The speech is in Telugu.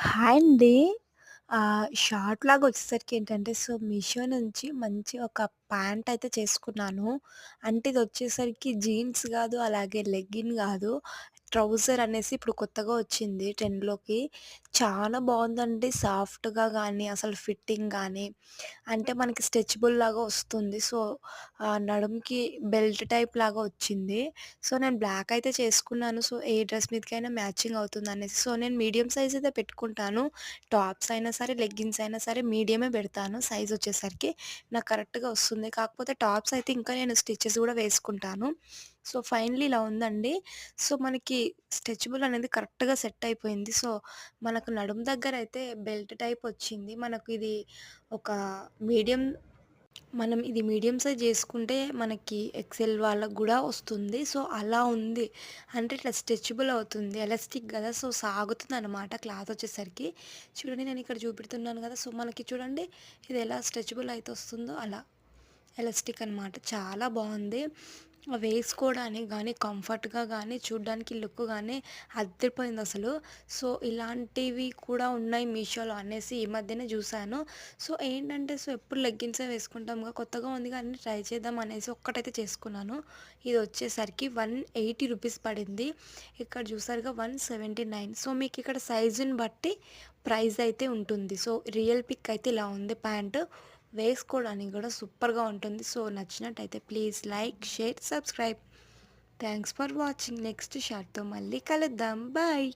హాయ్ అండి. షార్ట్‌లాగా వచ్చేసరికి ఏంటంటే, మీషో నుంచి మంచి ఒక ప్యాంట్ అయితే చేసుకున్నాను. అంటే ఇదొచ్చేసరికి జీన్స్ గాదు, అలాగే లెగ్గిన్ గాదు. ట్రౌజర్ అనేసి ఇప్పుడు కొత్తగా వచ్చింది ట్రెండ్‌లోకి. చాలా బావుందండి. సాఫ్ట్‌గా గానీ, అసలు ఫిట్టింగ్ గానీ, అంటే మనకి స్ట్రెచబుల్ లాగా వస్తుంది. నడుముకి బెల్ట్ టైప్ లాగా వచ్చింది. నేను బ్లాక్ అయితే చేసుకున్నాను. ఏ డ్రెస్ మీదకైనా మ్యాచింగ్ అవుతుందనేసి. నేను మీడియం సైజ్ అయితే పెట్టుకుంటాను. టాప్స్ అయినా సరే, లెగ్గిన్స్ అయినా సరే మీడియమే పెడతాను సైజొచ్చేసరికి. నాకు కరెక్ట్‌గా వస్తుంది. కాకపోతే టాప్స్ అయితే ఇంకా నేను స్టిచెస్ గూడా వేసుకుంటాను. ఫైనల్లీ ఇలా ఉందండి. మనకి స్ట్రెచబుల్ అనేది కరెక్ట్‌గా సెట్ అయిపోయింది. మనకు నడుము దగ్గరైతే బెల్ట్ టైప్ వచ్చింది. మనకు ఇది ఒక మీడియం ఇది మీడియం సైజ్ జేసుకుంటే మనకి ఎక్సెల్ వాళ్ళకి గూడా వస్తుంది. అలా ఉంది. అంటే ఇట్లా స్ట్రెచబుల్ అవుతుంది. ఎలాస్టిక్ గదా! సాగుతుందనమాట క్లాతొచ్చేసరికి. చూడండి నేనిక్కడ చూపెడుతున్నాను గదా! మనకి చూడండి ఇది ఎలా స్ట్రెచబుల్ అయితే వస్తుందో అలా. ఎలాస్టిక్ అనమాట. చాలా బావుంది. వేసుకోవడానికి గానీ, కంఫర్ట్‌గా గానీ, చూడ్డానికి లుక్ గానీ అద్దిరిపోయిందసలు. ఇలాంటివి కూడా ఉన్నాయి మీషోలో అనేసి ఈ మధ్యనే జూసాను. ఏంటంటే ఎప్పుడు లెగ్గిన్సే వేసుకుంటాంగా, కొత్తగా ఉందిగా అన్నీ ట్రై చేద్దాం అనేసి ఒక్కటైతే చేసుకున్నాను. ఇదొచ్చేసరికి రూ. 180 పడింది. ఇక్కడ చూసారుగా 179. మీకిక్కడ సైజుని బట్టి ప్రైస్ అయితే ఉంటుంది. రియల్ పిక్ అయితే ఇలా ఉంది ప్యాంటు. వేసుకోవడానికి గూడా సూపర్‌గా ఉంటుంది. నచ్చినట్టయితే please like, share, subscribe. Thanks for watching. Next షాట్‌తో మళ్ళీ కలుద్దాం. బాయ్.